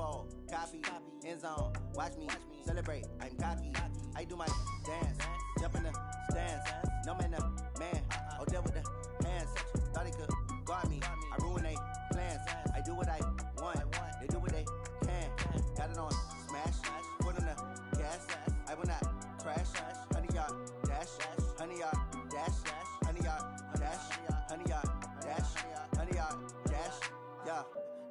Tenfold, copy, end zone. Watch me celebrate. I'm cocky. I do my dance, jump in the stands. No man, man. Oh, there with the hands. Thought he could guard me. I ruin they plans. I do what I want. They do what they can. Got it on smash. Foot on the gas. I will not crash. 100-yard dash. 100-yard dash. 100-yard dash. 100-yard dash. 100-yard dash. Yeah.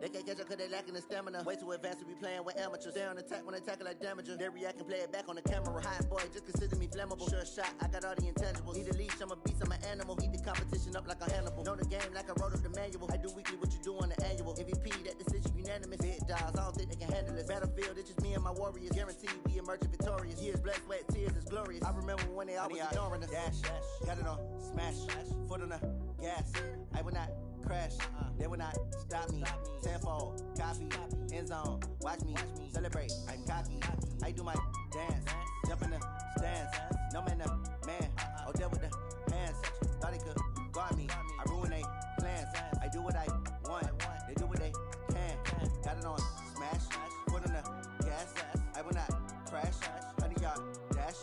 They can't catch up cause they lacking the stamina. Way too advanced to be playing with amateurs. Stay on attack when they tackle like damager. They react and play it back on the camera. Hot boy, just consider me flammable. Sure shot, I got all the intangibles. Need a leash, I'm a beast, I'm an animal. Eat the competition up like a Hannibal. Know the game like I wrote up the manual. I do weekly what you do on the annual. MVP, that decision unanimous. Big dials, I don't think they can handle it. Battlefield, it's just me and my warriors. Guaranteed we emerging victorious. Years, blood, sweat, tears, is glorious. I remember when they always ignoring us. Dash, got it on smash. Foot on the gas. I will not crash. They will not stop me. Tenfold, copy, end zone. Watch me celebrate. I'm cocky. I do my dance, jump in the stands. No man, man. Oh, there with the hands. Thought he could guard me. I ruin they plans. I do what I want. They do what they can. Got it on smash. Foot on the gas. I will not crash. 100-yard dash.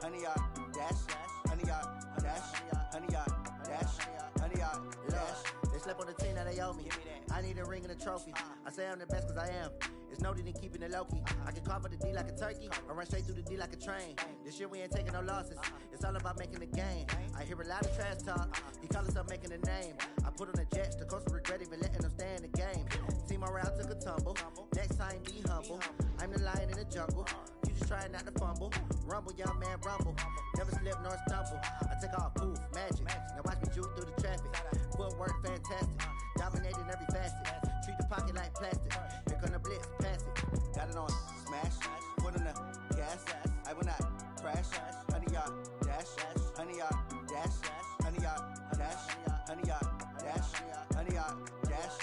100-yard dash. 100-yard dash. 100-yard dash. 100-yard dash. They slept on the team that they owe me. I need a ring and a trophy. I say I'm the best cause I am. It's no need in keeping it low-key. I can carve up the D like a turkey or run straight through the D like a train. This year we ain't taking no losses. It's all about making the game. I hear a lot of trash talk. He call himself making a name. I put on the Jets. The coach will regret even letting them stay in the game. Team morale took a tumble. Next time be humble. I'm the lion in the jungle. You just try not to fumble. Rumble, young man, rumble. Never slip nor stumble. I take off, poof, magic. Now watch me juke through the traffic. Footwork fantastic. Dominating every facet. Treat the pocket like plastic. Here come the blitz, pass it. Got it on smash. Foot on the gas. I will not crash. 100-yard dash. 100-yard dash. 100-yard dash. 100-yard dash. 100-yard dash.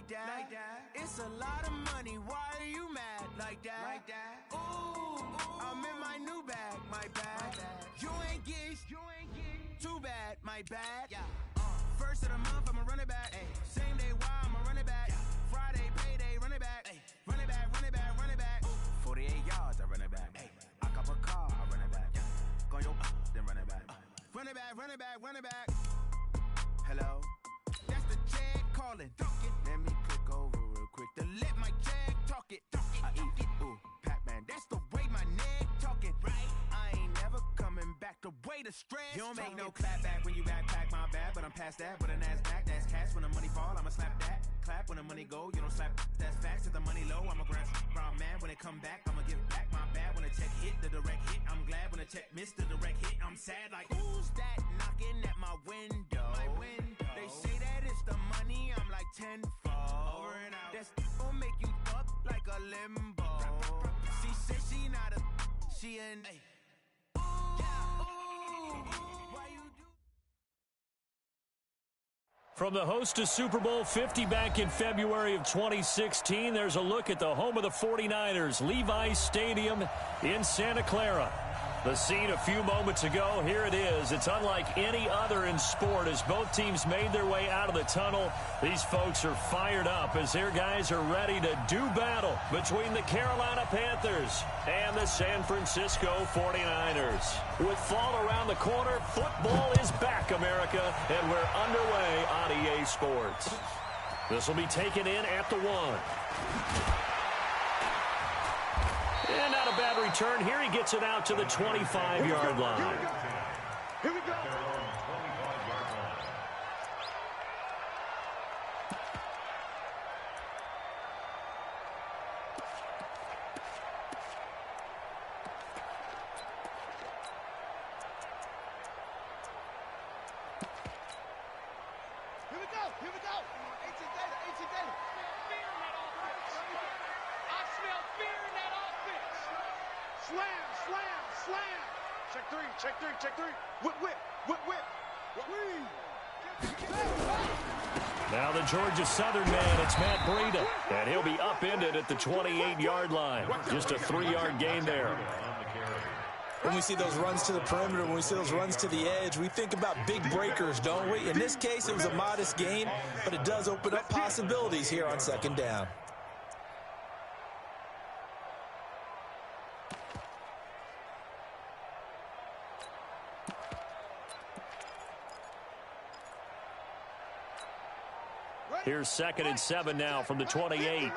Like that. It's a lot of money. Why are you mad like that? Ooh, I'm in my new bag, my bag. You ain't get too bad, my bad. Yeah. First of the month, I'ma run it back. Same day, why I'ma run it back. Friday, payday, run it back. Run it back, run it back, run it back. 48 yards, I run it back. I cop a car, I run it back. Go yo, then run it back. Run it back, run it back, run it back. Hello? That's the check calling. Let me click over real quick to let my check talk it. I eat it, ooh, Pac-Man. That's the way my neck talking. Right? I ain't never coming back. The way the stress. You don't make no clap back when you backpack, my bad. But I'm past that. But a NASDAQ, that's cash. When the money fall, I'ma slap that. Clap when the money go, you don't slap. That's facts. If the money low, I'ma grab brown man. When it come back, I'ma give back my bad. When the check hit, the direct hit. I'm glad when the check missed the direct hit. I'm sad like, who's that knocking at my window? My window. They say that it's the money, I'm like tenfold. Over and out. That's gon' make you up like a limbo. She said she not a, she an. Ooh, why you do? From the host to Super Bowl 50 back in February of 2016, there's a look at the home of the 49ers, Levi's Stadium in Santa Clara. The scene a few moments ago, here it is. It's unlike any other in sport as both teams made their way out of the tunnel. These folks are fired up as their guys are ready to do battle between the Carolina Panthers and the San Francisco 49ers. With fall around the corner, football is back, America, and we're underway on EA Sports. This will be taken in at the 1. And not a bad return. Here he gets it out to the 25-yard line. Here we go. Here we go. 18 data. Fear in that offense. I smell fear in that offense. Slam, slam, slam. Check three, check three, check three. Whip, whip, whip, whip. Now the Georgia Southern man, it's Matt Breida, and he'll be upended at the 28-yard line. Just a 3-yard gain there. When we see those runs to the perimeter, when we see those runs to the edge, we think about big breakers, don't we? In this case, it was a modest gain, but it does open up possibilities here on second down. Here's 2nd and 7 now from the 28.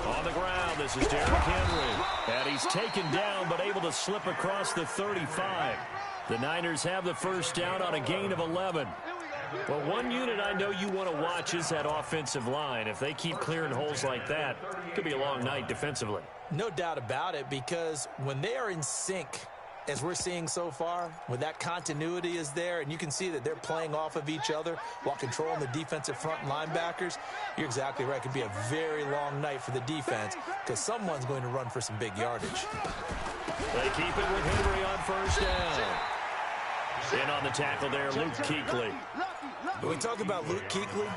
On the ground, this is Derrick Henry. And he's taken down, but able to slip across the 35. The Niners have the first down on a gain of 11. Well, one unit I know you want to watch is that offensive line. If they keep clearing holes like that, it could be a long night defensively. No doubt about it, because when they are in sync, as we're seeing so far, when that continuity is there, and you can see that they're playing off of each other while controlling the defensive front linebackers, you're exactly right. It could be a very long night for the defense because someone's going to run for some big yardage. They keep it with Henry on first down. In on the tackle there, Luke Kuechly. When we talk about Luke Kuechly,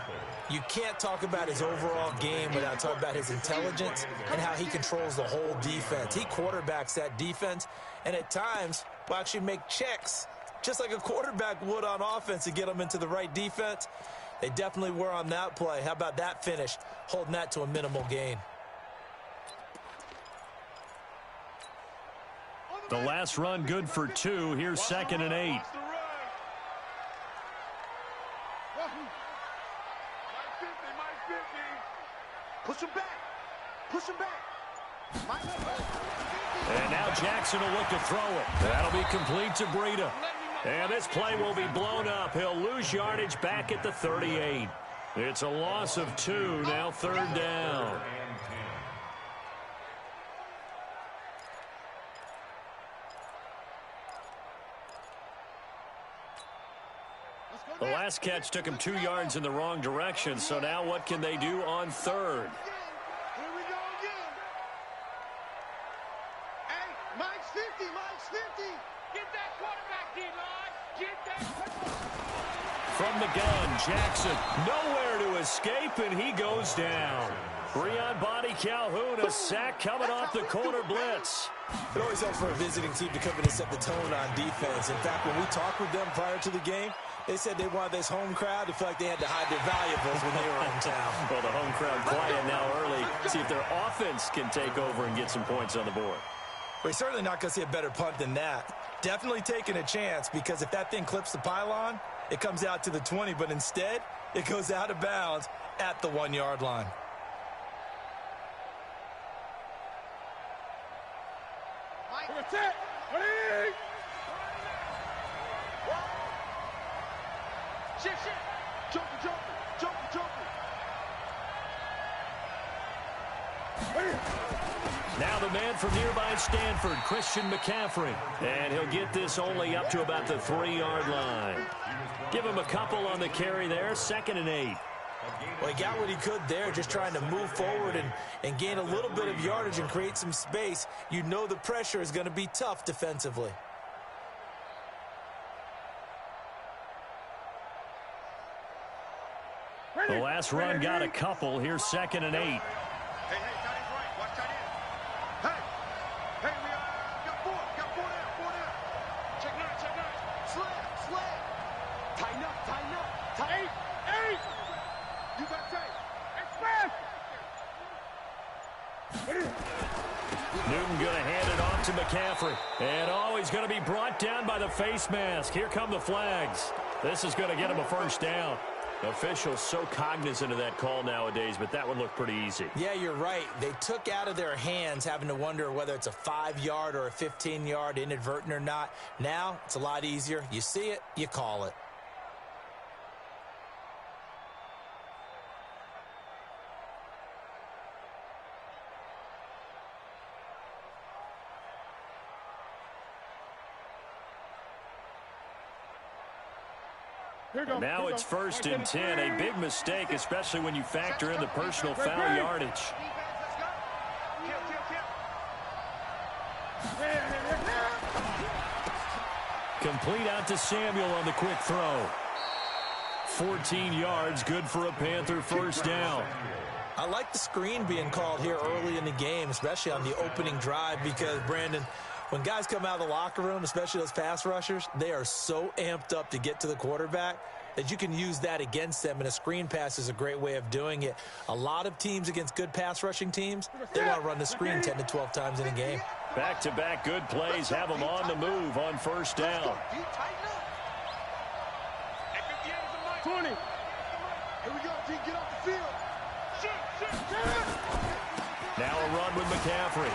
you can't talk about his overall game without talking about his intelligence and how he controls the whole defense. He quarterbacks that defense, and at times will actually make checks, just like a quarterback would on offense to get them into the right defense. They definitely were on that play. How about that finish, holding that to a minimal gain? The last run good for 2. Here's 2nd and 8. Push him back. Push him back. And now Jackson will look to throw it. That'll be complete to Breida. And this play will be blown up. He'll lose yardage back at the 38. It's a loss of 2, now 3rd down. The last catch took him 2 yards in the wrong direction, so now what can they do on 3rd? Here we go again. Hey, Mike's 50, Mike's 50. Get that quarterback, D-line. Get that. From the gun, Jackson nowhere to escape, and he goes down. 3 on body, Calhoun, a sack coming off the corner blitz. It always helps for a visiting team to come in and set the tone on defense. In fact, when we talked with them prior to the game, they said they wanted this home crowd to feel like they had to hide their valuables when they were in town. Well, the home crowd quiet now early. See if their offense can take over and get some points on the board. We're certainly not going to see a better punt than that. Definitely taking a chance, because if that thing clips the pylon, it comes out to the 20, but instead, it goes out of bounds at the 1-yard line. That's it. Ready? Shit, shit. Joker, Joker, Joker, Joker. Now the man from nearby Stanford, Christian McCaffrey. And he'll get this only up to about the 3-yard line. Give him a couple on the carry there, 2nd and 8. Well, he got what he could there, just trying to move forward and gain a little bit of yardage and create some space. You know the pressure is going to be tough defensively. The last run got a couple. Here's 2nd and 8. Hey, tight end's right. Watch tight end. Hey, we got 4 down. Check 9. Slam. Tighten up. Tight. 8. You got tape. Express. Newton going to hand it off to McCaffrey. And he's going to be brought down by the face mask. Here come the flags. This is going to get him a first down. Officials so cognizant of that call nowadays, but that one looked pretty easy. Yeah, you're right. They took out of their hands having to wonder whether it's a 5-yard or a 15-yard, inadvertent or not. Now, it's a lot easier. You see it, you call it. Now it's 1st and 10. A big mistake, especially when you factor in the personal foul yardage. Complete out to Samuel on the quick throw. 14 yards, good for a Panther first down. I like the screen being called here early in the game, especially on the opening drive, because, Brandon, when guys come out of the locker room, especially those pass rushers, they are so amped up to get to the quarterback that you can use that against them, and a screen pass is a great way of doing it. A lot of teams against good pass rushing teams, they want to run the screen 10 to 12 times in a game. Back-to-back good plays have them on the move on first down. 20. Here we go, T. Get off the field. Now a run with McCaffrey.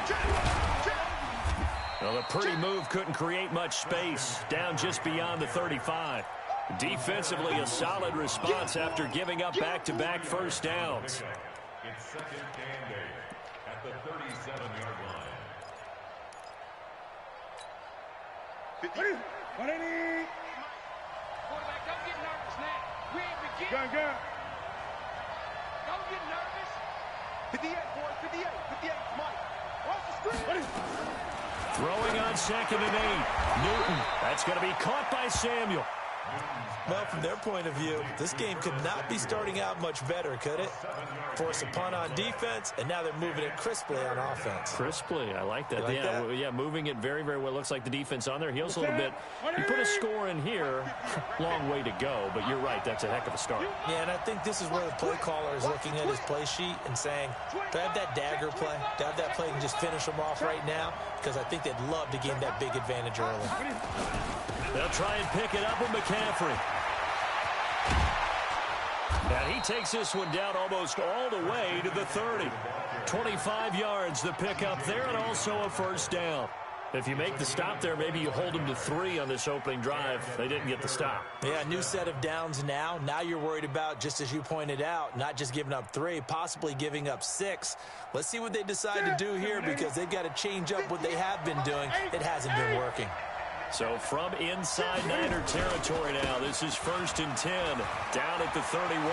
Well, the pretty move couldn't create much space. Down just beyond the 35. Defensively, a solid response after giving up back-to-back first downs. It's second and 8 at the 37-yard line. 50. 180. Quarterback, don't get nervous now. We ain't beginning. Gun. Don't get nervous. 58, boys. 58. 58. Mike. Watch the screen. Throwing on 2nd and 8. Newton. That's going to be caught by Samuel. Well, from their point of view, this game could not be starting out much better, could it? Force a punt on defense, and now they're moving it crisply on offense. Crisply, I like that. Like that? Yeah, moving it very, very well. Looks like the defense on their heels a little bit. You put a score in here, long way to go, but you're right, that's a heck of a start. Yeah, and I think this is where the play caller is looking at his play sheet and saying, do I have that dagger play? Do I have that play and just finish them off right now? Because I think they'd love to gain that big advantage early. They'll try and pick it up with McCaffrey. And he takes this one down almost all the way to the 30. 25 yards the pickup there, and also a first down. If you make the stop there, maybe you hold them to 3 on this opening drive. They didn't get the stop. Yeah, new set of downs now. Now you're worried about, just as you pointed out, not just giving up 3, possibly giving up 6. Let's see what they decide to do here, because they've got to change up what they have been doing. It hasn't been working. So from inside Niner territory now, this is 1st and 10, down at the 31.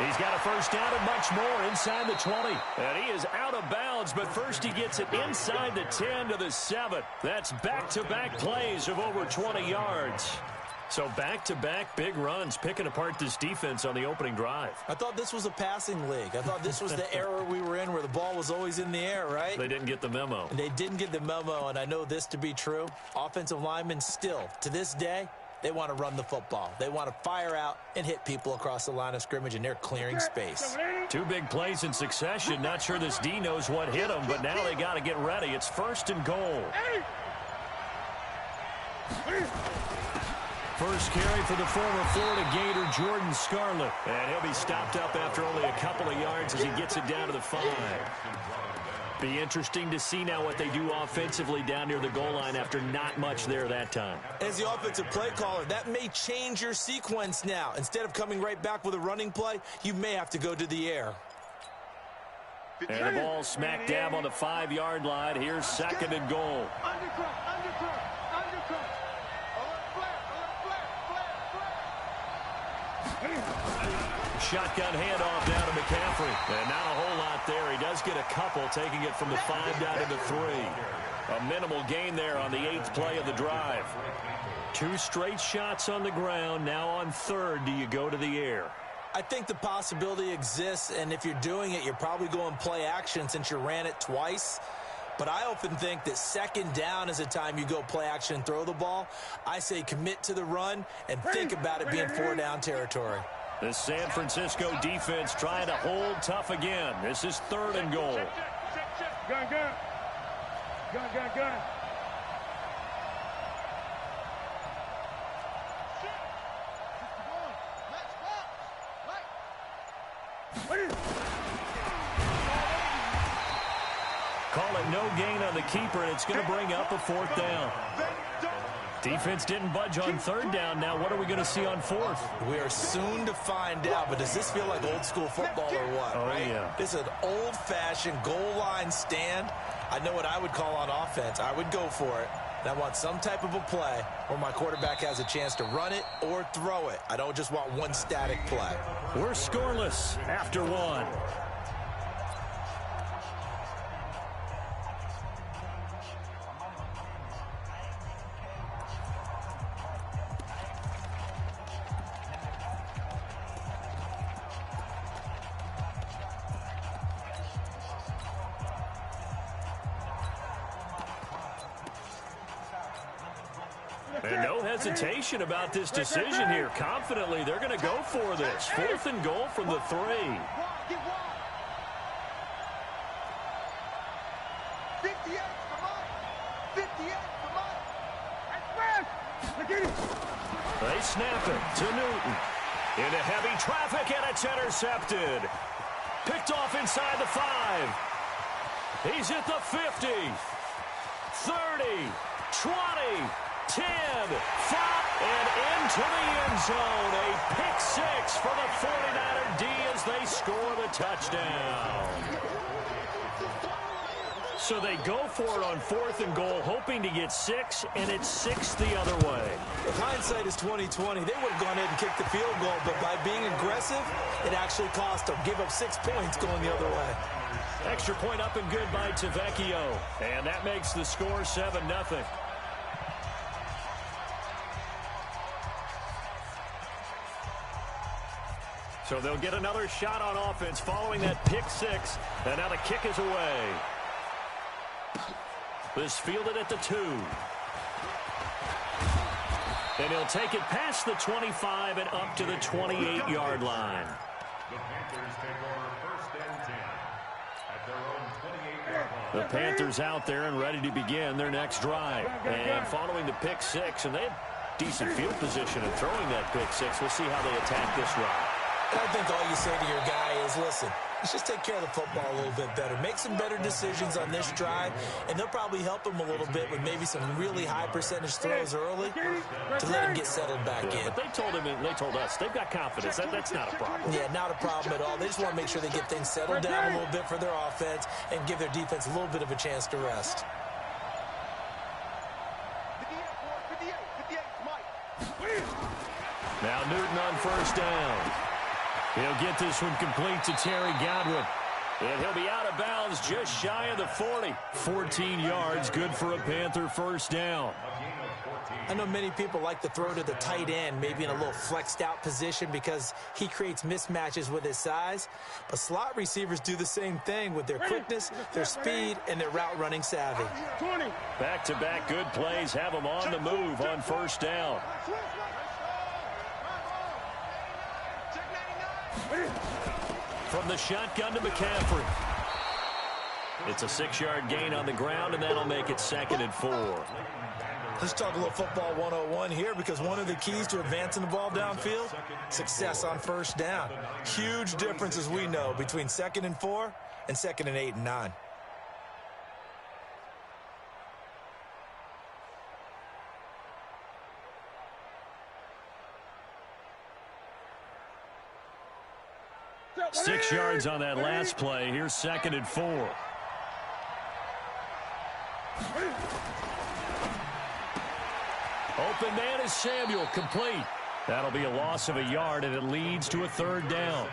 He's got a first down and much more inside the 20. And he is out of bounds, but first he gets it inside the 10 to the 7. That's back-to-back plays of over 20 yards. So back-to-back big runs, picking apart this defense on the opening drive. I thought this was a passing league. I thought this was the era we were in where the ball was always in the air, right? They didn't get the memo. They didn't get the memo, and I know this to be true. Offensive linemen still, to this day, they want to run the football. They want to fire out and hit people across the line of scrimmage, and they're clearing space. 2 big plays in succession. Not sure this D knows what hit them, but now they got to get ready. It's 1st and goal. First carry for the former Florida Gator, Jordan Scarlett. And he'll be stopped up after only a couple of yards as he gets it down to the 5. Be interesting to see now what they do offensively down near the goal line after not much there that time. As the offensive play caller, that may change your sequence now. Instead of coming right back with a running play, you may have to go to the air. And the ball smack dab on the 5-yard line. Here's 2nd and goal. Shotgun handoff down to McCaffrey. And not a whole lot there. He does get a couple, taking it from the 5 down to the 3. A minimal gain there on the 8th play of the drive. 2 straight shots on the ground. Now on 3rd, do you go to the air? I think the possibility exists, and if you're doing it, you're probably going play action since you ran it twice. But I often think that 2nd down is the time you go play action and throw the ball. I say commit to the run and think about it being 4-down territory. The San Francisco defense trying to hold tough again. This is 3rd and goal. Gun. Call it no gain on the keeper, and it's going to bring up a 4th down. Defense didn't budge on 3rd down. Now what are we going to see on 4th? We are soon to find out, but does this feel like old school football or what? Oh, right? yeah. It's an old-fashioned goal line stand. I know what I would call on offense. I would go for it. And I want some type of a play where my quarterback has a chance to run it or throw it. I don't just want one static play. We're scoreless after 1. And no hesitation about this decision here. Confidently, they're going to go for this. 4th and goal from the 3. 58 for Mike. 58 for Mike. They snap it to Newton. Into heavy traffic, and it's intercepted. Picked off inside the 5. He's at the 50. 30, 20, 10, 5, and into the end zone. A pick 6 for the 49er D as they score the touchdown. So they go for it on 4th and goal, hoping to get 6, and it's 6 the other way. If hindsight is 20/20, they would have gone ahead and kicked the field goal, but by being aggressive, it actually cost them. Give up 6 points going the other way. Extra point up and good by Tavecchio, and that makes the score 7-0. So they'll get another shot on offense following that pick 6, and now the kick is away. This fielded at the 2. And he'll take it past the 25 and up to the 28-yard line. The Panthers take over 1st and 10 at their own 28-yard line. The Panthers out there and ready to begin their next drive. And following the pick 6, and they had decent field position in throwing that pick 6. We'll see how they attack this drive. And I think all you say to your guy is, listen, let's just take care of the football a little bit better. Make some better decisions on this drive, and they'll probably help him a little bit with maybe some really high percentage throws early to let him get settled back in. But they told him, and they told us, they've got confidence. That's not a problem. Yeah, not a problem at all. They just want to make sure they get things settled down a little bit for their offense and give their defense a little bit of a chance to rest. 58, Mike. Now Newton on 1st down. He'll get this one complete to Terry Godwin. And he'll be out of bounds just shy of the 40. 14 yards, good for a Panther 1st down. I know many people like to throw to the tight end, maybe in a little flexed out position because he creates mismatches with his size. But slot receivers do the same thing with their quickness, their speed, and their route running savvy. Back-to-back good plays have them on the move on 1st down. From the shotgun to McCaffrey. It's a 6-yard gain on the ground, and that'll make it 2nd and 4. Let's talk a little football 101 here, because one of the keys to advancing the ball downfield, success on 1st down. Huge difference, as we know, between 2nd and 4 and 2nd and 8 and 9. Six yards on that last play. Here's 2nd and 4. Open man is Samuel, complete. That'll be a loss of a yard, and it leads to a 3rd down.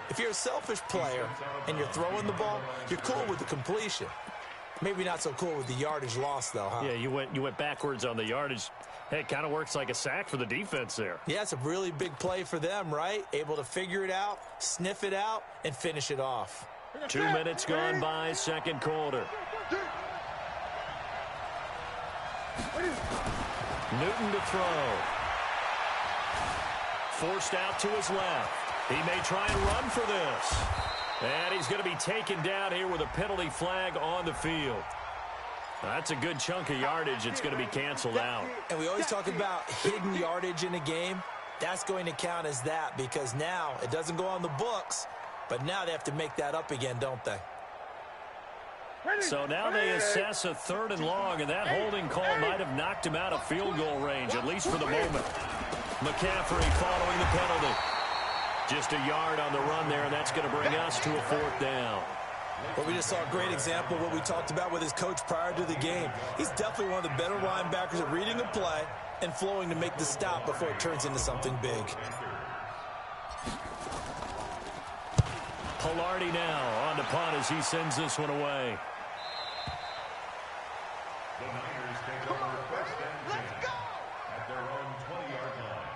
If you're a selfish player and you're throwing the ball, you're cool with the completion. Maybe not so cool with the yardage loss, though, huh? Yeah, you went backwards on the yardage. Hey, it kind of works like a sack for the defense there. Yeah, it's a really big play for them, right? Able to figure it out, sniff it out, and finish it off. 2 minutes gone by, 2nd quarter. Newton to throw. Forced out to his left. He may try and run for this. And he's going to be taken down here with a penalty flag on the field. That's a good chunk of yardage. It's going to be canceled out. And we always talk about hidden yardage in a game. That's going to count as that, because now it doesn't go on the books, but now they have to make that up again, don't they? So now they assess a 3rd and long, and that holding call might have knocked him out of field goal range, at least for the moment. McCaffrey following the penalty. Just a yard on the run there, and that's going to bring us to a 4th down. Well, we just saw a great example of what we talked about with his coach prior to the game. He's definitely one of the better linebackers at reading a play and flowing to make the stop before it turns into something big. Pilardi now on the punt as he sends this one away. The Niners take over 1st and 10 at their own 20-yard line.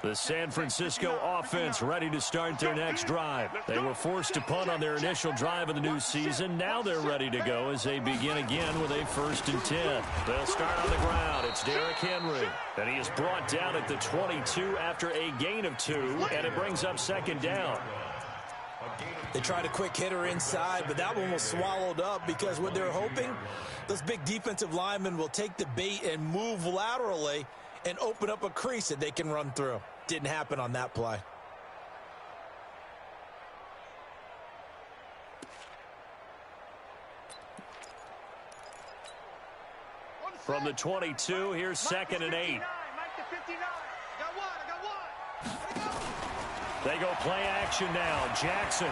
The San Francisco offense ready to start their next drive. They were forced to punt on their initial drive of the new season. Now they're ready to go as they begin again with a 1st and 10. They'll start on the ground. It's Derrick Henry. And he is brought down at the 22 after a gain of 2, and it brings up 2nd down. They tried a quick hitter inside, but that one was swallowed up because what they're hoping, those big defensive linemen will take the bait and move laterally and open up a crease that they can run through. Didn't happen on that play. From the 22, here's 2nd and 8. They go play action now. Jackson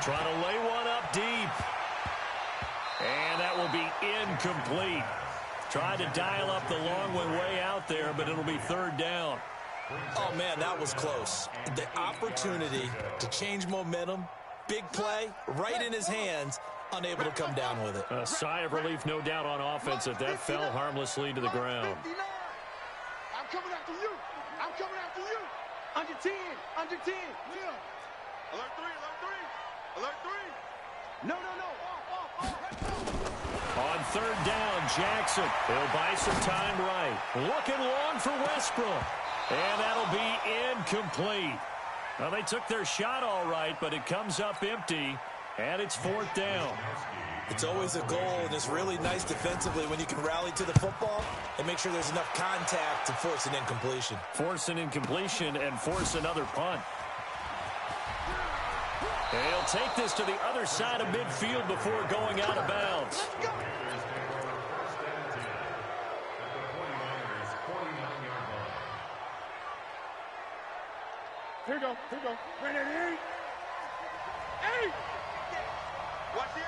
trying to lay one up deep. And that will be incomplete. Tried to dial up the long one way out there, but it'll be 3rd down. Oh, man, that was close. The opportunity to change momentum, big play, right in his hands, unable to come down with it. A sigh of relief, no doubt, on offense that fell harmlessly to the ground. I'm coming after you. I'm coming after you. Under 10. Under 10. Yeah. Alert 3. Alert 3. Alert 3. No. On 3rd down, Jackson. He'll buy some time right. Looking long for Westbrook. And that'll be incomplete. Well, they took their shot all right, but it comes up empty, and it's 4th down. It's always a goal, and it's really nice defensively when you can rally to the football and make sure there's enough contact to force an incompletion. Force an incompletion and force another punt. And he'll take this to the other side of midfield before going out of bounds. Here we go. Ready at 8.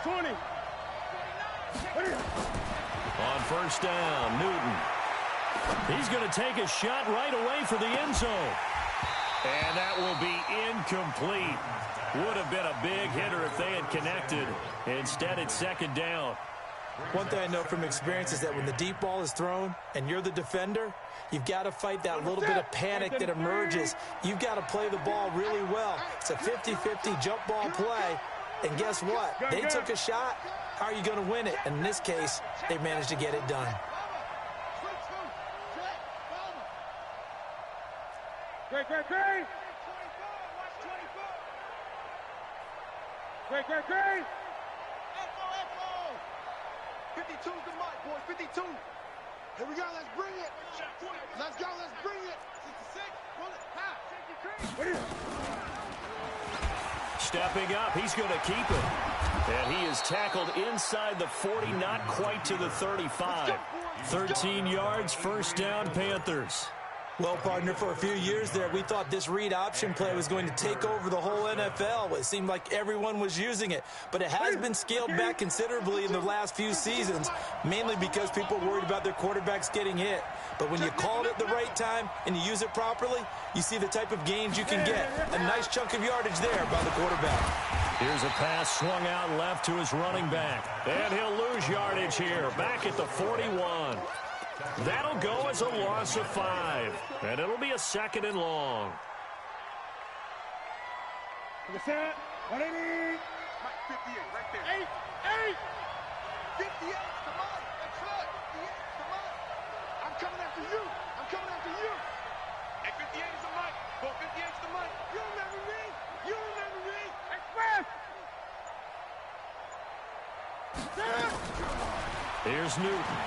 20. On 1st down, Newton. He's going to take a shot right away for the end zone. And that will be incomplete. Would have been a big hitter if they had connected. Instead, it's 2nd down. One thing I know from experience is that when the deep ball is thrown and you're the defender, you've got to fight that little bit of panic that emerges. You've got to play the ball really well. It's a 50-50 jump ball play. And guess what? They took a shot. How are you going to win it? And in this case, they managed to get it done. Great. Great. 52's the mic, boys. 52. Here we go. Let's bring it. Let's go. Let's bring it. 66. Stepping up, he's going to keep it. And he is tackled inside the 40, not quite to the 35. 13 yards, 1st down, Panthers. Well, partner, for a few years there, we thought this read option play was going to take over the whole NFL. It seemed like everyone was using it. But it has been scaled back considerably in the last few seasons, mainly because people are worried about their quarterbacks getting hit. But when you call it at the right time and you use it properly, you see the type of gains you can get. A nice chunk of yardage there by the quarterback. Here's a pass swung out left to his running back. And he'll lose yardage here, back at the 41. That'll go as a loss of 5. And it'll be a 2nd and long. Set. 180. 58 right there. 8. 58. Come on. That's right. 58. Come on. I'm coming after you. Hey, 58 is the mic. 58 is the mic. You remember me. Express. Here's Newton.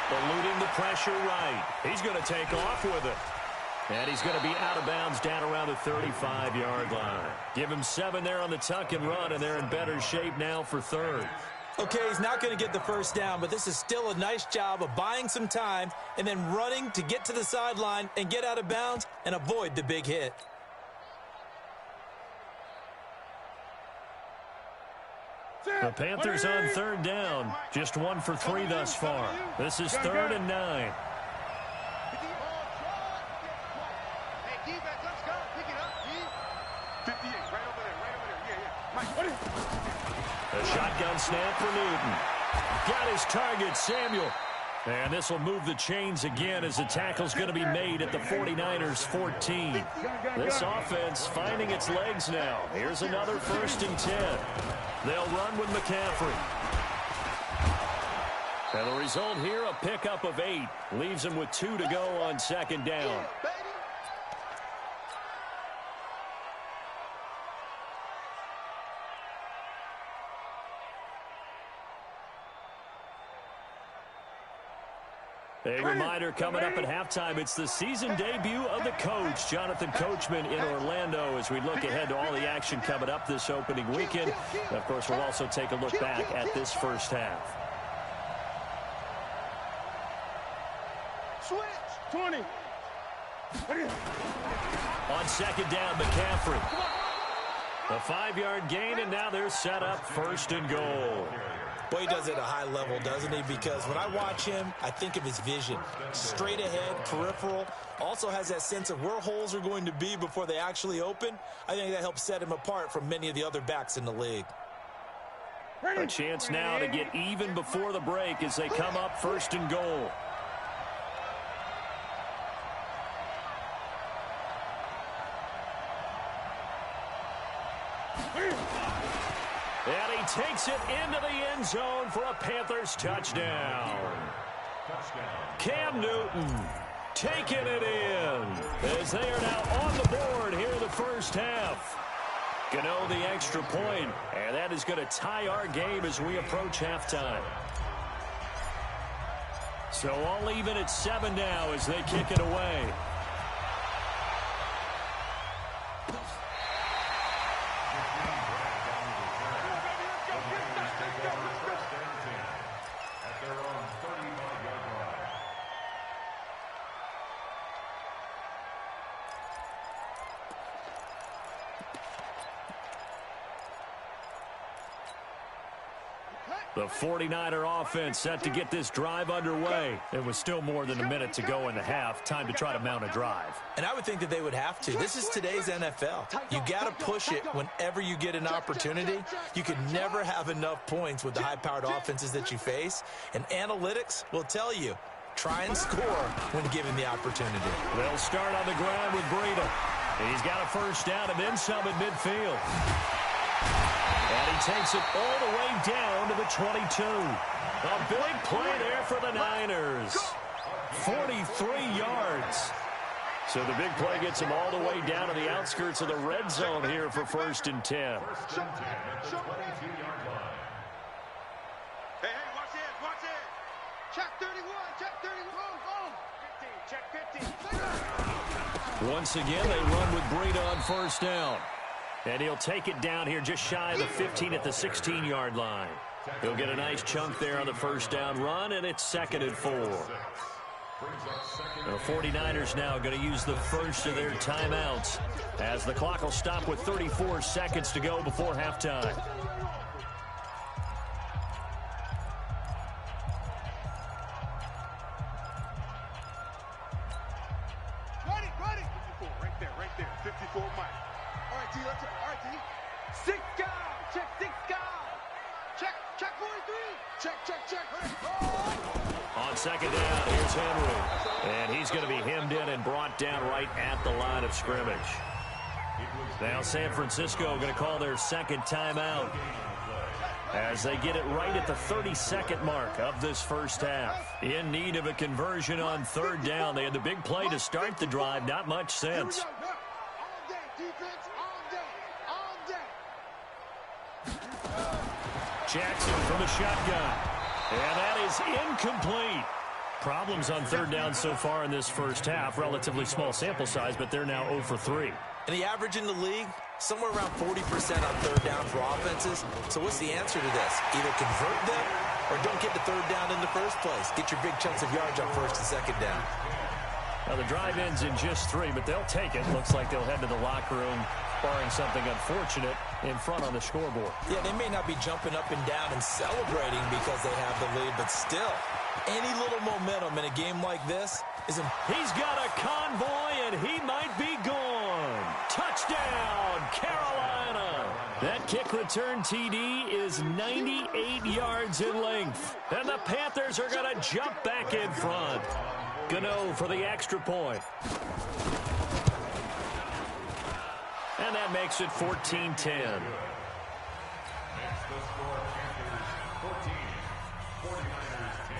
Eluding the pressure right. He's going to take off with it. And he's going to be out of bounds down around the 35-yard line. Give him 7 there on the tuck and run, and they're in better shape now for 3rd. Okay, he's not going to get the 1st down, but this is still a nice job of buying some time and then running to get to the sideline and get out of bounds and avoid the big hit. The Panthers on 3rd down. Just 1 for 3 thus far. This is 3rd and 9. A shotgun snap for Newton. Got his target, Samuel. And this will move the chains again as the tackle's going to be made at the 49ers 14. This offense finding its legs now. Here's another 1st and 10. They'll run with McCaffrey. And the result here, a pickup of 8. Leaves them with 2 to go on 2nd down. A reminder coming up at halftime, it's the season debut of the coach, Jonathan Coachman, in Orlando, as we look ahead to all the action coming up this opening weekend. And of course, we'll also take a look back at this first half. Switch. 20. On 2nd down, McCaffrey. A 5-yard gain, and now they're set up 1st and goal. Well, he does it at a high level, doesn't he? Because when I watch him, I think of his vision. Straight ahead, peripheral. Also has that sense of where holes are going to be before they actually open. I think that helps set him apart from many of the other backs in the league. A chance now to get even before the break as they come up 1st and goal. And he takes it into the end zone for a Panthers touchdown. Cam Newton taking it in as they are now on the board here in the first half. Gano the extra point, and that is going to tie our game as we approach halftime. So all even at 7 now as they kick it away. The 49er offense set to get this drive underway. It was still more than a minute to go in the half. Time to try to mount a drive. And I would think that they would have to. This is today's NFL. You got to push it whenever you get an opportunity. You can never have enough points with the high-powered offenses that you face. And analytics will tell you, try and score when given the opportunity. They'll start on the ground with Breida. He's got a 1st down and then some at midfield. And he takes it all the way down to the 22. A big play there for the Niners. 43 yards. So the big play gets him all the way down to the outskirts of the red zone here for 1st and 10. Hey, watch it, watch it. Check 31, check 31. 15, check 15. Once again, they run with Breida on 1st down. And he'll take it down here just shy of the 15 at the 16-yard line. He'll get a nice chunk there on the 1st down run, and it's 2nd and 4. The 49ers now going to use the first of their timeouts as the clock will stop with 34 seconds to go before halftime. Ready. 54, right there. 54, Mike. All right, T, let's go. All right, T. 6 guys. Check 6 guys. Check 43. Check. Oh! On 2nd down, here's Henry. And he's going to be hemmed in and brought down right at the line of scrimmage. Now San Francisco going to call their 2nd timeout as they get it right at the 32nd mark of this first half. In need of a conversion on 3rd down. They had the big play to start the drive. Not much sense. Jackson from the shotgun. And that is incomplete. Problems on 3rd down so far in this first half. Relatively small sample size, but they're now 0 for 3. And the average in the league, somewhere around 40% on 3rd down for offenses. So what's the answer to this? Either convert them or don't get the 3rd down in the first place. Get your big chunks of yards on 1st and 2nd down. Now the drive ends in just 3, but they'll take it. Looks like they'll head to the locker room, barring something unfortunate, in front on the scoreboard. Yeah, they may not be jumping up and down and celebrating because they have the lead, but still, any little momentum in a game like this is He's got a convoy, and he might be gone. Touchdown, Carolina. That kick return TD is 98 yards in length. And the Panthers are going to jump back in front. Gano for the extra point. And that makes it 14-10. Makes the score Panthers 14, 49ers 10.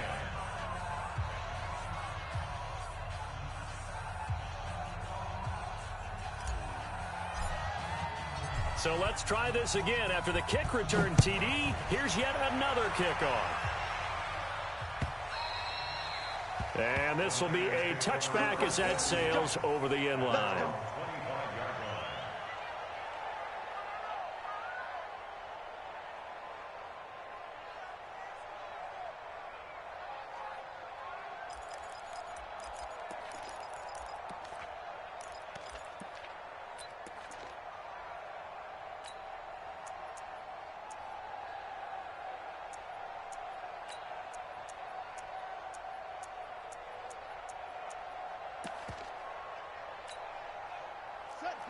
So let's try this again. After the kick return TD, here's yet another kickoff. And this will be a touchback as that sails over the end line.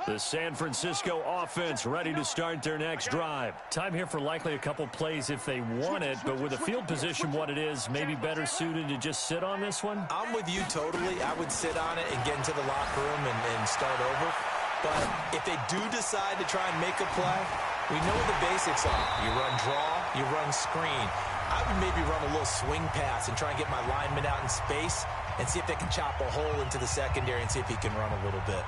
The San Francisco offense ready to start their next drive. Time here for likely a couple plays if they want it, but with the field position what it is, maybe better suited to just sit on this one? I'm with you totally. I would sit on it and get into the locker room and start over. But if they do decide to try and make a play, we know what the basics are. You run draw, you run screen. I would maybe run a little swing pass and try and get my lineman out in space and see if they can chop a hole into the secondary and see if he can run a little bit.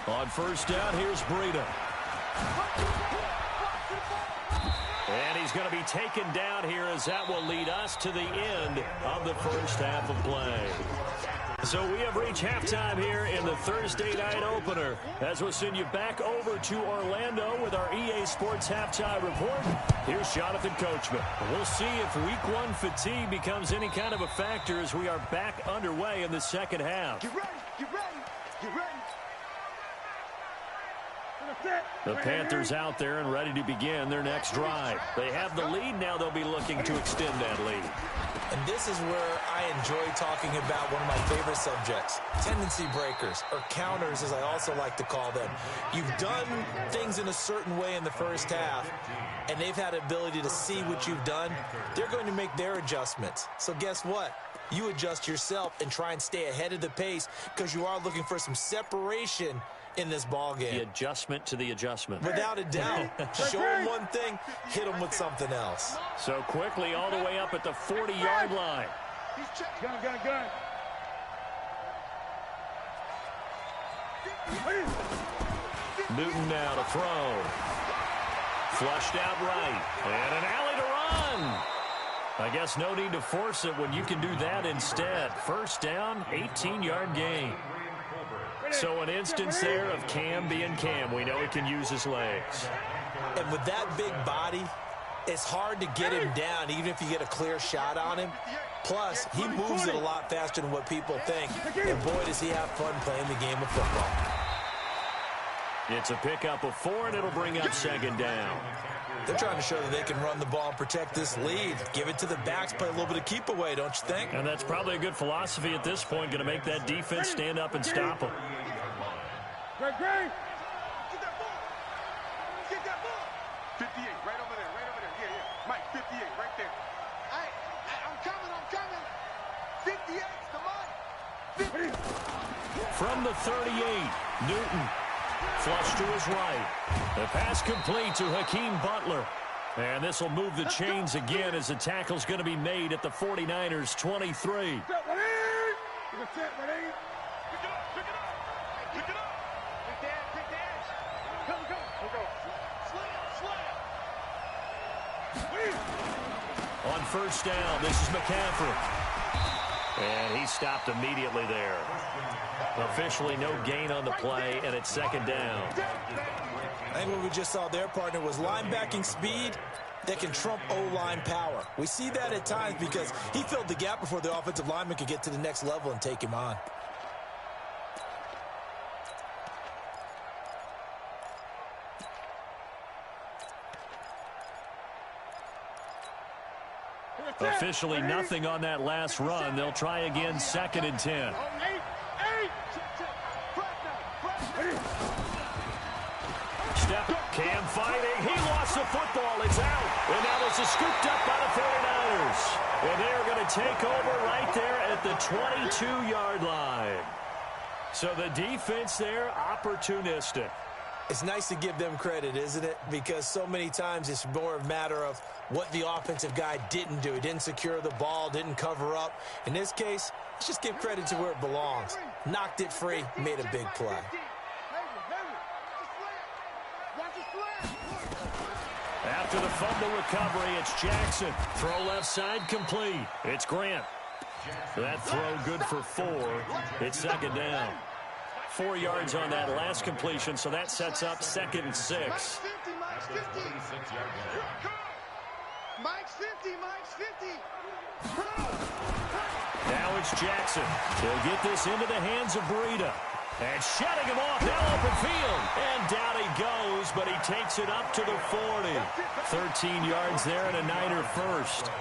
On first down, here's Breida. And he's going to be taken down here as that will lead us to the end of the first half of play. So we have reached halftime here in the Thursday night opener. As we'll send you back over to Orlando with our EA Sports halftime report. Here's Jonathan Coachman. We'll see if week one fatigue becomes any kind of a factor as we are back underway in the second half. Get ready, get ready, get ready. The Panthers out there and ready to begin their next drive. They have the lead. Now they'll be looking to extend that lead. And this is where I enjoy talking about one of my favorite subjects, tendency breakers, or counters as I also like to call them. You've done things in a certain way in the first half, and they've had the ability to see what you've done. They're going to make their adjustments. So guess what? You adjust yourself and try and stay ahead of the pace because you are looking for some separation in this ball game. The adjustment to the adjustment. Without a doubt. Show them one thing, hit them with something else. So quickly all the way up at the 40-yard line. Gun. Newton now to throw. Flushed out right. And an alley to run. I guess no need to force it when you can do that instead. First down, 18-yard gain. So an instance there of Cam being Cam. We know he can use his legs. And with that big body, it's hard to get him down even if you get a clear shot on him. Plus, he moves it a lot faster than what people think. And boy, does he have fun playing the game of football. It's a pickup of 4, and it'll bring up second down. They're trying to show that they can run the ball and protect this lead. Give it to the backs, play a little bit of keep away, don't you think? And that's probably a good philosophy at this point, going to make that defense stand up and stop them. Great. Get that ball. 58, right over there. Yeah. Mike, 58, right there. I'm coming. 58's the money. From the 38, Newton. Flush to his right. The pass complete to Hakeem Butler. And this will move the chains again as the tackle's going to be made at the 49ers 23. Pick it up. Pick the edge. Go. Slam. On first down, this is McCaffrey. And he stopped immediately there. Officially no gain on the play, and it's second down. I think what we just saw their partner was linebacking speed that can trump O-line power. We see that at times because he filled the gap before the offensive lineman could get to the next level and take him on. Officially nothing on that last run. They'll try again, 2nd and 10. Step, Cam fighting. He lost the football. It's out. And now this is scooped up by the 49ers. And they're going to take over right there at the 22-yard line. So the defense there, opportunistic. It's nice to give them credit, isn't it? Because so many times it's more a matter of what the offensive guy didn't do. He didn't secure the ball, didn't cover up. In this case, let's just give credit to where it belongs. Knocked it free, made a big play. After the fumble recovery, it's Jackson. Throw left side complete. It's Grant. That throw good for 4. It's 2nd down. 4 yards on that last completion, so that sets up 2nd and 6. Mike's 50. Mike's 50. Now it's Jackson. He'll get this into the hands of Breida. And shutting him off, now open field. And down he goes, but he takes it up to the 40. 13 yards there and a Niner first.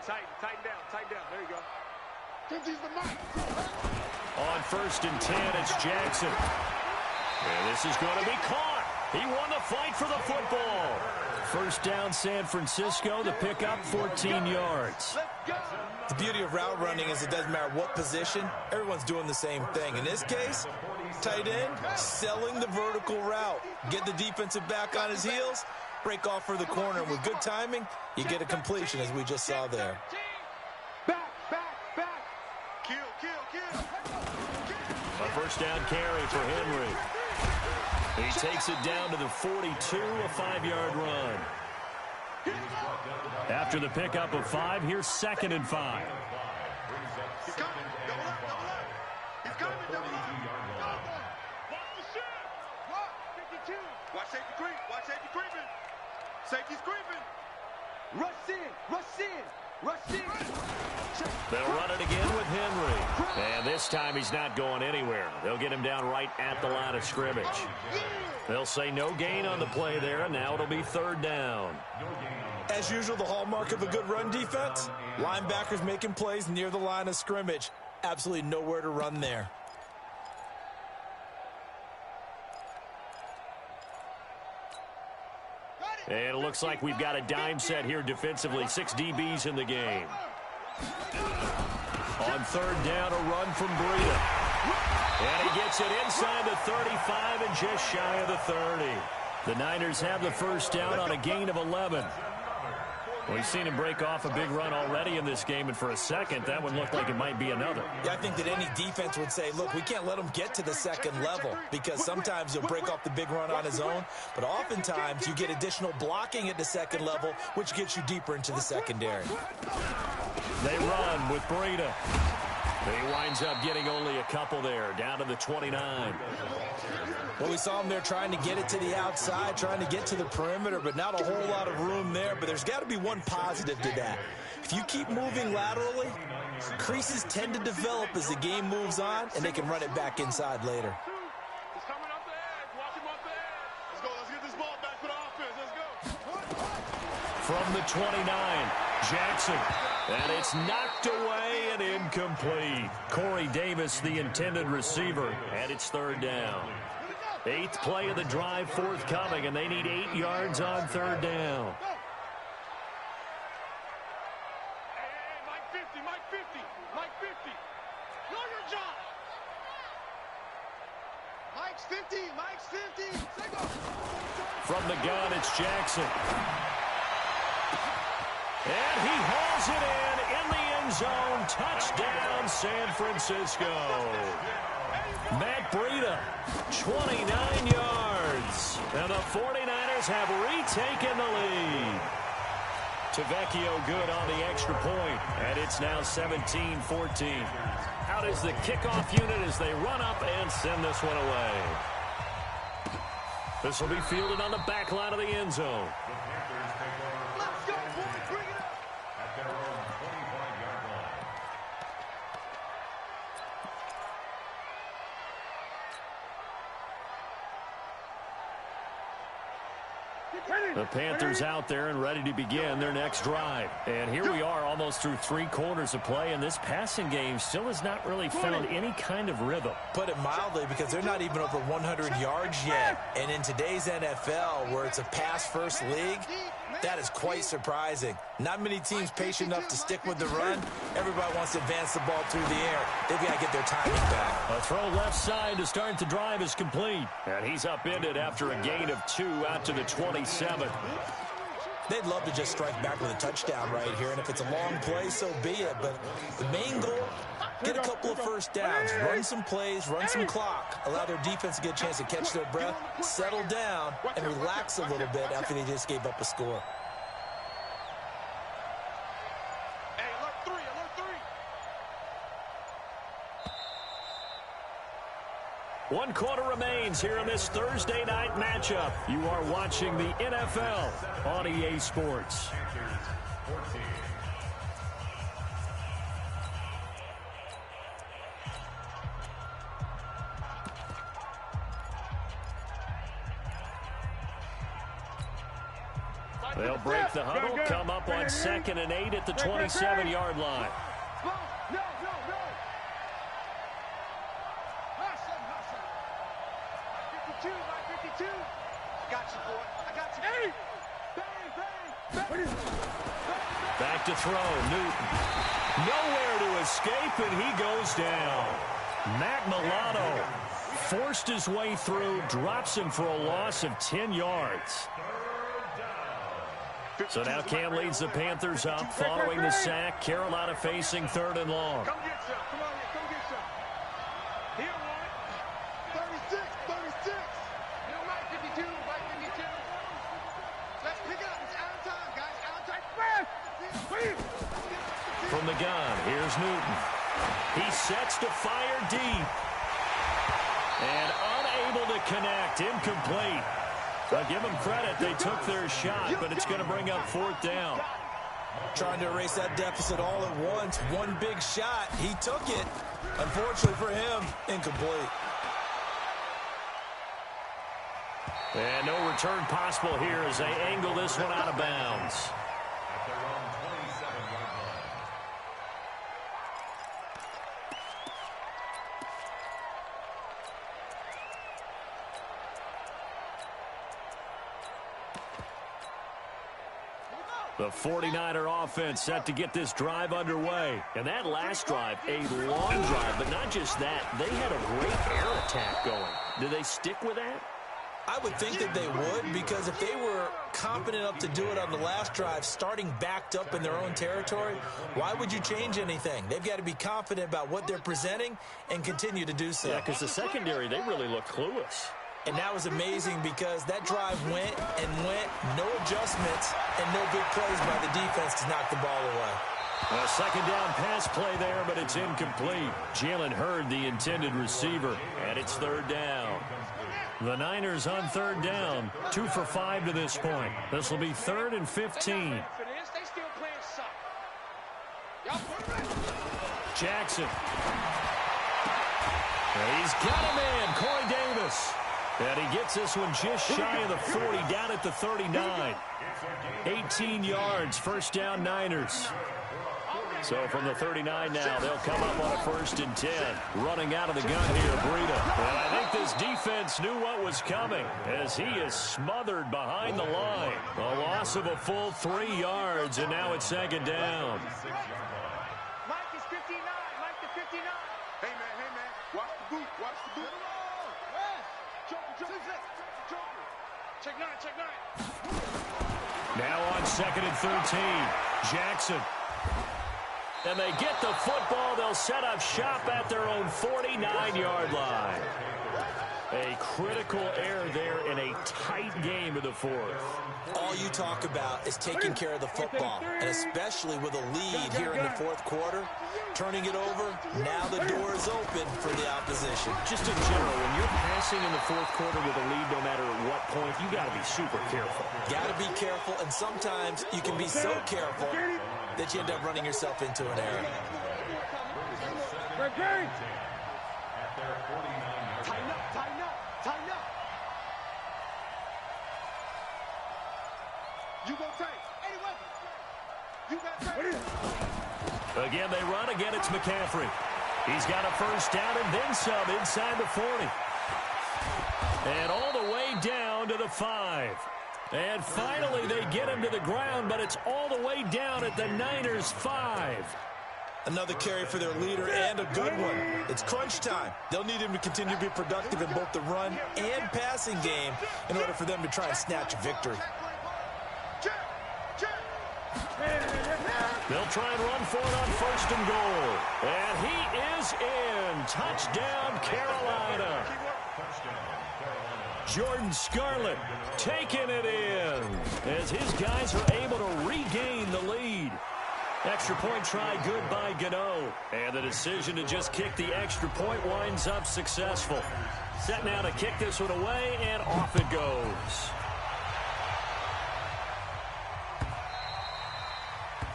Tighten down. There you go. 50's the Mike. On 1st and 10, it's Jackson. And this is going to be caught. He won the fight for the football. 1st down, San Francisco. The pickup, 14 yards. The beauty of route running is it doesn't matter what position. Everyone's doing the same thing. In this case, tight end, selling the vertical route. Get the defensive back on his heels, break off for the corner. And with good timing, you get a completion, as we just saw there. Back. Kill. A 1st down carry for Henry. He takes it down to the 42, a 5-yard run. After the pickup of 5, here's 2nd and 5. He's coming. Double up. He's coming. Double up. Watch the shot. What? 52. Watch safety creeping. Safety's creeping. Rush in. They'll run it again with Henry. And this time he's not going anywhere. They'll get him down right at the line of scrimmage. They'll say no gain on the play there, and now it'll be 3rd down. As usual, the hallmark of a good run defense, linebackers making plays near the line of scrimmage. Absolutely nowhere to run there. And it looks like we've got a dime set here defensively. 6 DBs in the game. On 3rd down, a run from Breida. And he gets it inside the 35 and just shy of the 30. The Niners have the 1st down on a gain of 11. We've seen him break off a big run already in this game, and for a second, that would look like it might be another. Yeah, I think that any defense would say, look, we can't let him get to the 2nd level, because sometimes he'll break off the big run on his own, but oftentimes you get additional blocking at the 2nd level, which gets you deeper into the secondary. They run with Breida. He winds up getting only a couple there, down to the 29. Well, we saw him there trying to get it to the outside, trying to get to the perimeter, but not a whole lot of room there. But there's got to be one positive to that. If you keep moving laterally, creases tend to develop as the game moves on, and they can run it back inside later. He's coming up the edge. Watch him up the edge. Let's get this ball back for the offense. Let's go. From the 29, Jackson. And it's knocked away and incomplete. Corey Davis, the intended receiver, and it's 3rd down. 8th play of the drive forthcoming, and they need 8 yards on 3rd down. Hey, Mike 50. Know your job. Mike's 50. From the gun, it's Jackson. And he hauls it in the end zone. Touchdown, San Francisco. Matt Breida, 29 yards. And the 49ers have retaken the lead. Tavecchio good on the extra point, and it's now 17-14. Out is the kickoff unit as they run up and send this one away. This will be fielded on the back line of the end zone. The Panthers out there and ready to begin their next drive. And here we are almost through 3 quarters of play, and this passing game still has not really found any kind of rhythm. Put it mildly, because they're not even over 100 yards yet. And in today's NFL, where it's a pass-first league, that is quite surprising. Not many teams patient enough to stick with the run. Everybody wants to advance the ball through the air. They've got to get their timing back. A throw left side to start the drive is complete. And he's upended after a gain of 2 out to the 27. They'd love to just strike back with a touchdown right here, and if it's a long play, so be it. But the main goal, get a couple of first downs, run some plays, run some clock, allow their defense to get a chance to catch their breath, settle down, and relax a little bit after they just gave up a score. Hey, alert 3, alert 3. 1 quarter remains here in this Thursday night matchup. You are watching the NFL on EA Sports. They'll break the huddle, come up on 2nd and 8 at the 27-yard line. No. Hustle. 52, my 52. Got you, boy. I got you. Hey! Bang! Back to throw, Newton. Nowhere to escape, and he goes down. Matt Milano forced his way through, drops him for a loss of 10 yards. So now Cam leads the Panthers up following the sack. Carolina facing 3rd and long. Come get some. Come on here. Come get some. Here, one. 36. No, Mike 52, Mike 52. Let's pick it up. It's out of time, guys. Out of time. From the gun, here's Newton. He sets to fire deep. And unable to connect. Incomplete. But give them credit. They took their shot, but it's going to bring up 4th down. Trying to erase that deficit all at once. One big shot. He took it. Unfortunately for him, incomplete. And no return possible here as they angle this one out of bounds. At their own 27-yard line. The 49er offense set to get this drive underway. And that last drive, a long drive, but not just that. They had a great air attack going. Do they stick with that? I would think that they would, because if they were confident enough to do it on the last drive, starting backed up in their own territory, why would you change anything? They've got to be confident about what they're presenting and continue to do so. Yeah, because the secondary, they really look clueless. And that was amazing because that drive went, no adjustments, and no big plays by the defense to knock the ball away. A 2nd down pass play there, but it's incomplete. Jalen Hurd, the intended receiver, and it's 3rd down. The Niners on 3rd down, 2 for 5 to this point. This will be 3rd and 15. They still playing suck. Jackson. And he's got him in, Corey Davis. And he gets this one just shy of the 40, down at the 39. 18 yards, 1st down Niners. So from the 39 now, they'll come up on a 1st and 10. Running out of the gun here, Breida. And I think this defense knew what was coming as he is smothered behind the line. A loss of a full 3 yards, and now it's 2nd down. Mike is 59. Mike to 59. Hey, man. Watch the boot. Watch the boot. Joker. Check 9. Now on 2nd and 13, Jackson. And they get the football. They'll set up shop at their own 49-yard line. A critical error there in a tight game of the 4th. All you talk about is taking care of the football, and especially with a lead here in the 4th quarter, turning it over, now the door is open for the opposition. Just in general, when you're passing in the 4th quarter with a lead, no matter at what point, you got to be super careful. Got to be careful, and sometimes you can be so careful that you end up running yourself into an error. Tighten up. You gonna take. Anyway, you got take. Again, they run. Again, it's McCaffrey. He's got a first down and then some inside the 40. And all the way down to the 5. And finally, they get him to the ground, but it's all the way down at the Niners' 5. Another carry for their leader, and a good one. It's crunch time. They'll need him to continue to be productive in both the run and passing game in order for them to try and snatch a victory. They'll try and run for it on first and goal. And he is in. Touchdown, Carolina. Jordan Scarlett taking it in as his guys are able to regain the lead. Extra point try good by Gano. And the decision to just kick the extra point winds up successful. Set now to kick this one away, and off it goes.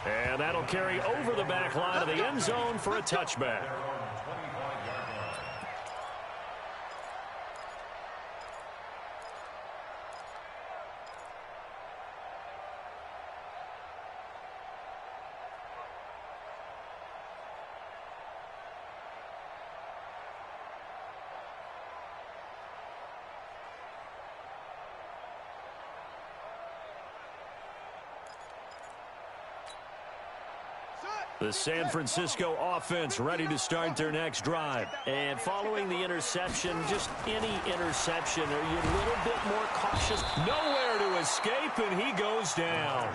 And that'll carry over the back line of the end zone for a touchback. The San Francisco offense ready to start their next drive. And following the interception, just any interception, are you a little bit more cautious? Nowhere to escape, and he goes down.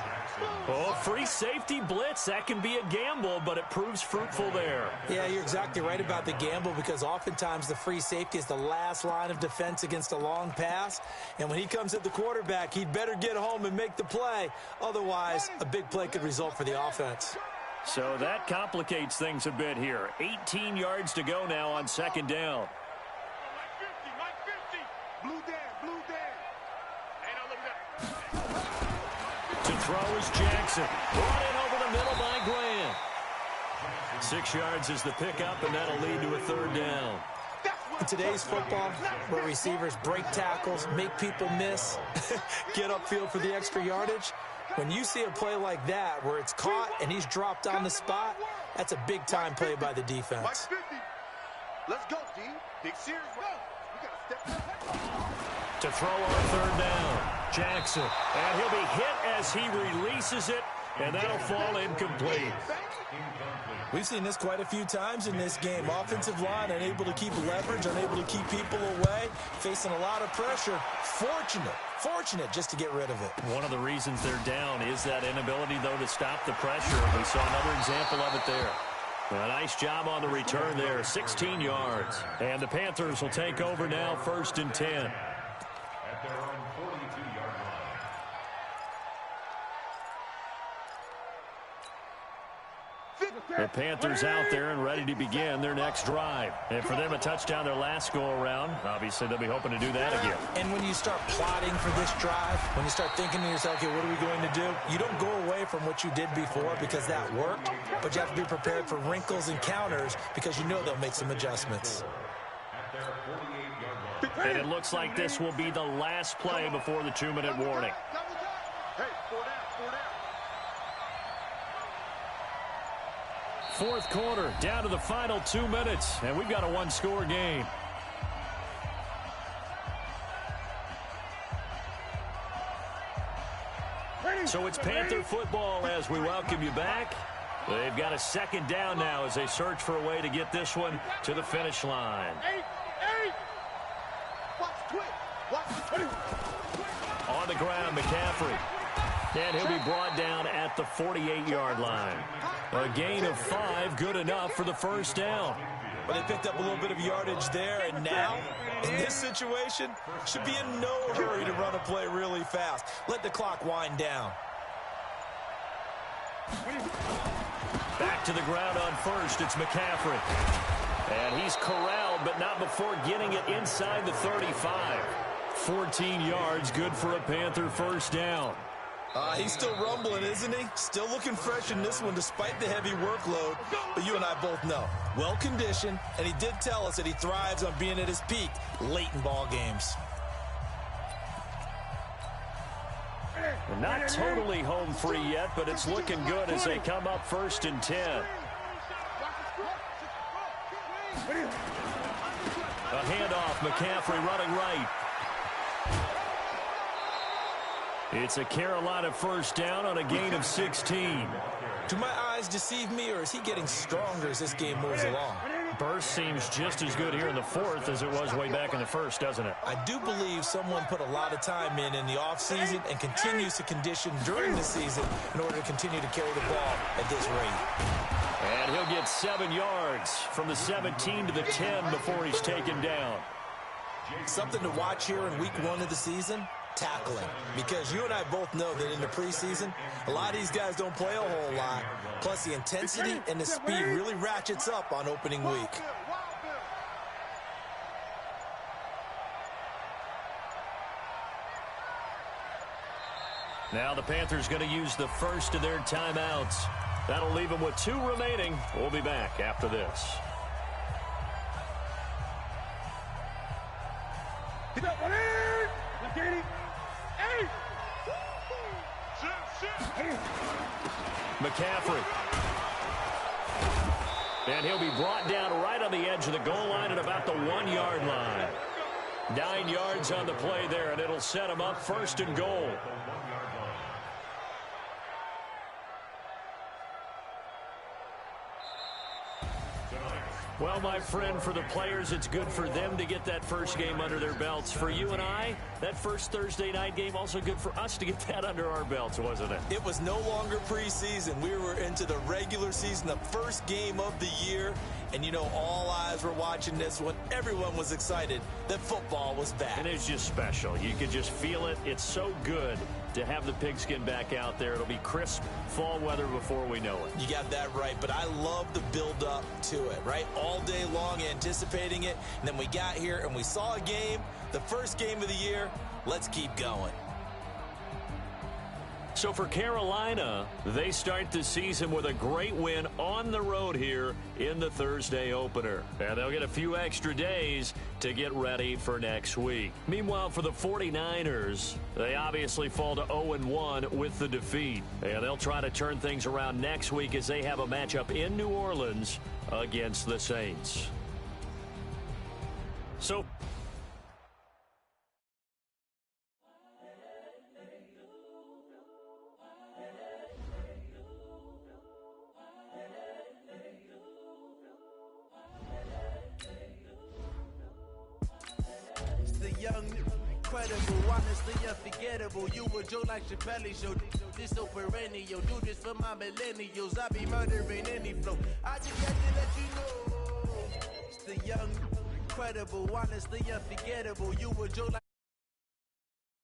Oh, free safety blitz. That can be a gamble, but it proves fruitful there. Yeah, you're exactly right about the gamble, because oftentimes the free safety is the last line of defense against a long pass. And when he comes at the quarterback, he'd better get home and make the play. Otherwise, a big play could result for the offense. So that complicates things a bit here. 18 yards to go now on second down. Mike 50. Blue Dan. Hey, now look at that. To throw is Jackson. Brought in over the middle by Graham. 6 yards is the pickup, and that'll lead to a third down. In today's football, where receivers break tackles, make people miss, get upfield for the extra yardage, when you see a play like that where it's caught and he's dropped on the spot, that's a big-time play by the defense. Let's go, D. Big series. We got to step up. To throw on third down, Jackson. And he'll be hit as he releases it, and that'll fall incomplete. We've seen this quite a few times in this game. Offensive line unable to keep leverage, unable to keep people away, facing a lot of pressure. Fortunate just to get rid of it. One of the reasons they're down is that inability, though, to stop the pressure. We saw another example of it there. A nice job on the return there, 16 yards. And the Panthers will take over now, 1st and 10. At their own 42-yard line. The Panthers out there and ready to begin their next drive. And for them, a touchdown their last go-around. Obviously, they'll be hoping to do that again. And when you start plotting for this drive, when you start thinking to yourself, okay, what are we going to do? You don't go away from what you did before because that worked, but you have to be prepared for wrinkles and counters because you know they'll make some adjustments. At their 48-yard line. And it looks like this will be the last play before the 2-minute warning. Hey, 4 down. Fourth quarter, down to the final 2 minutes, and we've got a one-score game. So it's Panther football as we welcome you back. They've got a second down now as they search for a way to get this one to the finish line. On the ground, McCaffrey. And he'll be brought down at the 48-yard line. A gain of 5, good enough for the first down. But they picked up a little bit of yardage there, and now, in this situation, should be in no hurry to run a play really fast. Let the clock wind down. Back to the ground on first, it's McCaffrey. And he's corralled, but not before getting it inside the 35. 14 yards, good for a Panther first down. He's still rumbling, isn't he? Still looking fresh in this one despite the heavy workload. But you and I both know, well-conditioned, and he did tell us that he thrives on being at his peak late in ball games. Not totally home free yet, but it's looking good as they come up 1st and 10. A handoff, McCaffrey running right. It's a Carolina first down on a gain of 16. Do my eyes deceive me, or is he getting stronger as this game moves along? Burst seems just as good here in the 4th as it was way back in the 1st, doesn't it? I do believe someone put a lot of time in the offseason and continues to condition during the season in order to continue to carry the ball at this rate. And he'll get 7 yards from the 17 to the 10 before he's taken down. Something to watch here in week 1 of the season, tackling. Because you and I both know that in the preseason, a lot of these guys don't play a whole lot. Plus, the intensity and the speed really ratchets up on opening week. Now the Panthers going to use the first of their timeouts. That'll leave them with 2 remaining. We'll be back after this. McCaffrey. And he'll be brought down right on the edge of the goal line at about the 1-yard line. 9 yards on the play there, and it'll set him up 1st and goal. Well, my friend, for the players, it's good for them to get that first game under their belts. For you and I, that first Thursday night game, also good for us to get that under our belts, wasn't it? It was no longer preseason. We were into the regular season, the first game of the year. And, you know, all eyes were watching this when everyone was excited that football was back. And it's just special. You could just feel it. It's so good to have the pigskin back out there. It'll be crisp fall weather before we know it. You got that right, but I love the build-up to it, right? All day long anticipating it, and then we got here and we saw a game, the first game of the year. Let's keep going. So for Carolina, they start the season with a great win on the road here in the Thursday opener. And they'll get a few extra days to get ready for next week. Meanwhile, for the 49ers, they obviously fall to 0-1 with the defeat. And they'll try to turn things around next week as they have a matchup in New Orleans against the Saints. So incredible, honestly unforgettable. You a joke like Chappelle show. This so perennial. Do this for my millennials. I be murdering any flow. I just had to let you know. It's the young, incredible, honestly unforgettable. You a joke like